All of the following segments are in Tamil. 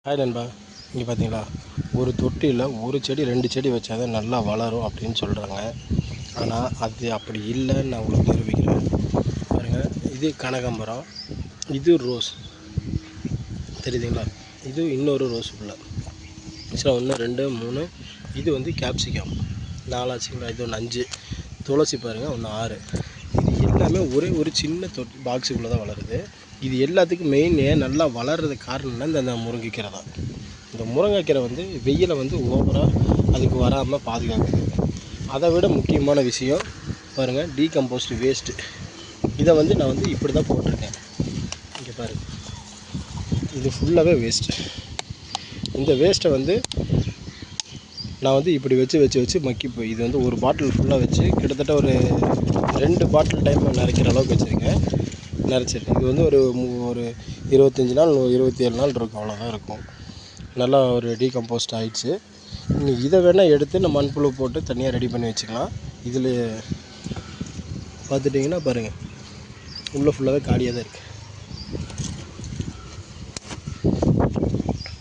ஹாய் நண்பா, இங்கே பார்த்தீங்களா, ஒரு தொட்டியில் ஒரு செடி 2 செடி வச்சா தான் நல்லா வளரும் அப்படின்னு சொல்கிறாங்க. ஆனால் அது அப்படி இல்லைன்னு நான் உங்களுக்கு நிரூபிக்கிறேன். பாருங்கள், இது கனகாம்பரம், இது ரோஸ் தெரியுதுங்களா, இது இன்னொரு ரோஸ் உள்ள ஆக்சுவலாக 1 2 3, இது வந்து கேப்சிகம் 4 ஆச்சுங்களா, இது ஒன்று 5, துளசி பாருங்கள் 1 6. இது எல்லாமே ஒரே ஒரு சின்ன தொட்டி பாக்ஸுக்குள்ளே தான் வளருது. இது எல்லாத்துக்கும் மெயின் ஏன் நல்லா வளர்கிறதுக்கு காரணம்னா இந்த முருங்கைக்கீரை தான். இந்த முருங்கைக்கீரை வந்து வெயிலை வந்து ஓவராக அதுக்கு வராமல் பாதுகாக்குது. அதை விட முக்கியமான விஷயம் பாருங்கள், டீகம்போஸ்ட் வேஸ்ட்டு. இதை வந்து நான் வந்து இப்படி தான் போட்டிருக்கேன். இங்கே பாருங்கள், இது ஃபுல்லாகவே வேஸ்ட்டு. இந்த வேஸ்ட்டை வந்து நான் வந்து இப்படி வச்சு மக்கி போய் இது வந்து ஒரு பாட்டில் ஃபுல்லாக வச்சு கிட்டத்தட்ட ஒரு 2 பாட்டில் டைம் நிறைக்கிற அளவுக்கு வச்சுருக்கேன். நிறைச்சிருக்கேன். இது வந்து ஒரு 25 நாள் 27 நாள் இருக்கும், அவ்வளோதான் இருக்கும். நல்லா ஒரு டீகம்போஸ்ட் ஆகிடுச்சு. நீங்கள் இதை வேணால் எடுத்து நம்ம மண்புழு போட்டு தனியாக ரெடி பண்ணி வச்சுக்கலாம். இதில் பார்த்துட்டிங்கன்னா பாருங்கள், உள்ளே ஃபுல்லாகவே காலியாக தான் இருக்குது.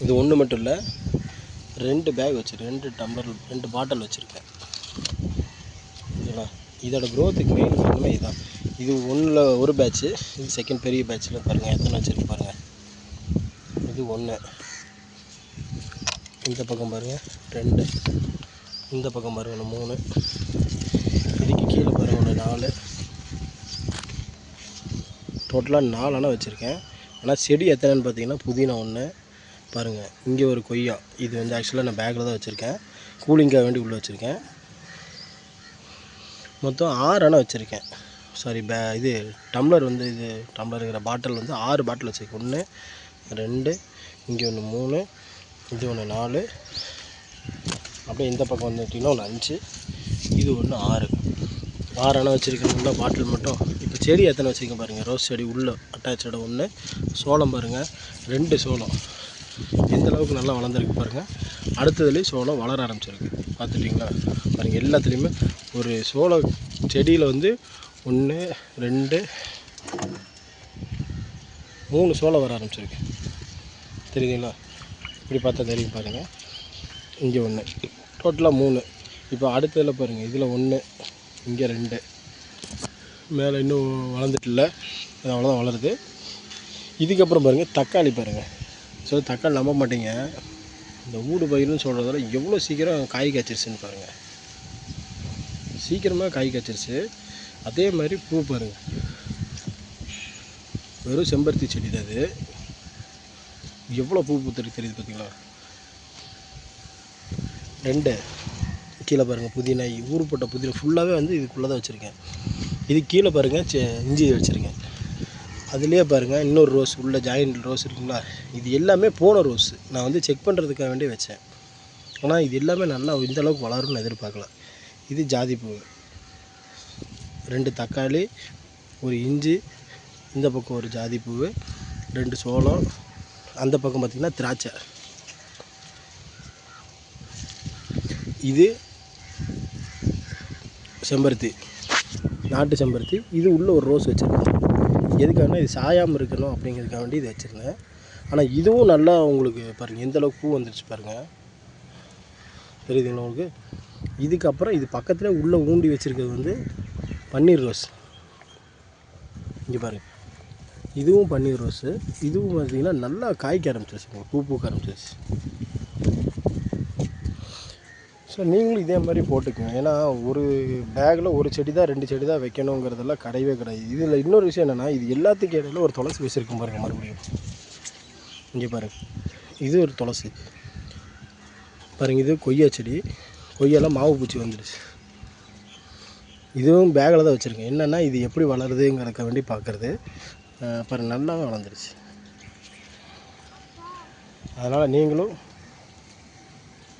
இது ஒன்று மட்டும் இல்லை, 2 பேக் வச்சுருக்கேன், 2 டம்ளர் 2 பாட்டில் வச்சுருக்கேன். ஓகேங்களா, இதோட க்ரோத்துக்கு மெயின் காரணமே இதுதான். இது ஒன்றில் ஒரு பேட்ச்சு, இது செகண்ட் பெரிய பேட்சில் பாருங்கள் எத்தனை வச்சுருக்கு பாருங்கள். இது 1, இந்த பக்கம் பாருங்கள் 2, இந்த பக்கம் பாருங்கள் 3, இதுக்கு கீழே பாருங்கள் 1 4, டோட்டலாக 4 அணை வச்சுருக்கேன். ஆனால் செடி எத்தனைன்னு பார்த்தீங்கன்னா, புதினா 1 பாருங்கள், இங்கே ஒரு கொய்யா, இது வந்து ஆக்சுவலாக நான் பேக்கில் தான் வச்சுருக்கேன், கூலிங்காக வேண்டி உள்ளே வச்சுருக்கேன். மொத்தம் 6 அணை வச்சுருக்கேன். சாரி, இது டம்ளர் வந்து இது டம்ளருங்கிற பாட்டில் வந்து 6 பாட்டில் வச்சுருக்கேன். 1 2, இங்கே 1 3, இது 1 4, அப்படியே இந்த பக்கம் வந்துட்டிங்கன்னா 1 5, இது 1 6 அணை வச்சுருக்கேன் பாட்டில் மட்டும். இப்போ செடி எத்தனை வச்சுருக்கேன் பாருங்கள். ரோஸ் செடி உள்ளே அட்டாச்சோட 1, சோளம் பாருங்கள் 2 சோளம் எந்த அளவுக்கு நல்லா வளர்ந்துருக்கு பாருங்கள். அடுத்ததுலேயும் சோளம் வளர ஆரம்பிச்சிருக்கு, பார்த்துட்டிங்களா பாருங்கள். எல்லாத்துலேயுமே ஒரு சோள செடியில் வந்து 1 2 3 சோளம் வர ஆரம்பிச்சிருக்கு, தெரியுதுங்களா. இப்படி பார்த்தா தெரியும் பாருங்கள். இங்கே 1, டோட்டலாக 3. இப்போ அடுத்ததில் பாருங்கள், இதில் 1, இங்கே 2, மேலே இன்னும் வளர்ந்துட்டு இல்லை, அது அவ்வளோதான் வளருது. இதுக்கப்புறம் பாருங்கள் தக்காளி பாருங்கள். ஸோ தக்காளி நம்ப மாட்டீங்க, இந்த ஊடு பயிர்னு சொல்கிறதால எவ்வளோ சீக்கிரம் காய் காய்ச்சிருச்சுன்னு பாருங்கள். சீக்கிரமாக காய் காய்ச்சிருச்சு. அதே மாதிரி பூ பாருங்கள், வெறும் செம்பருத்தி செடி தான் அது, எவ்வளோ பூ பூத்துருக்கு தெரியுது பார்த்தீங்களா. 2 கீழே பாருங்கள், புதினா ஊறுப்பட்ட புதினா ஃபுல்லாகவே வந்து இதுக்குள்ளே தான் வச்சுருக்கேன். இது கீழே பாருங்கள் இஞ்சி வச்சுருக்கேன். அதுலேயே பாருங்கள் இன்னொரு ரோஸ் உள்ள ஜாயிண்ட் ரோஸ் இருக்குங்களா, இது எல்லாமே போன ரோஸ். நான் வந்து செக் பண்ணுறதுக்காக வேண்டி வச்சேன். ஆனால் இது எல்லாமே நல்லா இந்த அளவுக்கு வளரும்னு எதிர்பார்க்கல. இது ஜாதி பூ, 2 தக்காளி, ஒரு இஞ்சி, இந்த பக்கம் ஒரு ஜாதி பூ, 2 சோளம், அந்த பக்கம் பார்த்திங்கன்னா திராட்சை, இது செம்பருத்தி, நாட்டு செம்பருத்தி. இது உள்ள ஒரு ரோஸ் வச்சுருக்கேன். எதுக்காகனா இது சாயாமல் இருக்கணும் அப்படிங்கிறதுக்காக வேண்டி இது வச்சுருந்தேன். ஆனால் இதுவும் நல்லா உங்களுக்கு பாருங்கள் எந்த அளவுக்கு பூ வந்துடுச்சு பாருங்கள், தெரியுதுங்களா உங்களுக்கு. இதுக்கப்புறம் இது பக்கத்தில் உள்ளே ஊண்டி வச்சுருக்கிறது வந்து பன்னீர் ரோஸ். இங்கே பாருங்கள், இதுவும் பன்னீர் ரோஸு. இதுவும் பார்த்திங்கன்னா நல்லா காய்க்க ஆரம்பிச்சிருச்சு, பூ பூக்க ஆரம்பிச்சிருச்சு. ஸோ நீங்களும் இதே மாதிரி போட்டுக்கோங்க. ஏன்னா ஒரு பேக்கில் ஒரு செடி தான் 2 செடி தான் வைக்கணுங்கிறதெல்லாம் கிடையவே கிடையாது. இதில் இன்னொரு விஷயம் என்னென்னா, இது எல்லாத்துக்கும் இடையில ஒரு துளசி வச்சுருக்கும் பாருங்கள். மறுபடியும் இங்கே பாருங்கள், இது ஒரு துளசி பாருங்கள். இது கொய்யா செடி, கொய்யாலாம் மாவு பூச்சி வந்துடுச்சு. இதுவும் பேக்கில் தான் வச்சுருக்கேன். என்னென்னா இது எப்படி வளருதுங்கிறதுக்க வேண்டி பார்க்குறது. பாருங்கள் நல்லா வளர்ந்துருச்சு. அதனால் நீங்களும்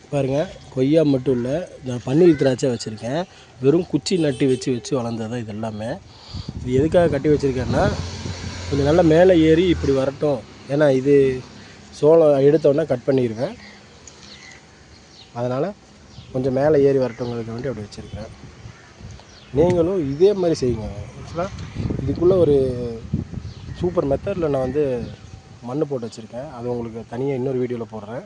பாருங்கள், கொய்யா மட்டும் இல்லை, நான் பன்னீர் திராட்சை வச்சுருக்கேன். வெறும் குச்சி நட்டி வச்சு வளர்ந்தது தான் இது எல்லாமே. இது எதுக்காக கட்டி வச்சுருக்கேன்னா, கொஞ்சம் நல்லா மேலே ஏறி இப்படி வரட்டும். ஏன்னா இது சோளம் எடுத்தோடனே கட் பண்ணிடுவேன், அதனால் கொஞ்சம் மேலே ஏறி வரட்டுங்கிறதுக்கு வேண்டி அப்படி வச்சுருக்கேன். நீங்களும் இதே மாதிரி செய்யுங்க. ஆக்சுவலாக இதுக்குள்ளே ஒரு சூப்பர் மெத்தடில் நான் வந்து மண் போட்டு வச்சுருக்கேன். அது உங்களுக்கு தனியாக இன்னொரு வீடியோவில் போடுறேன்.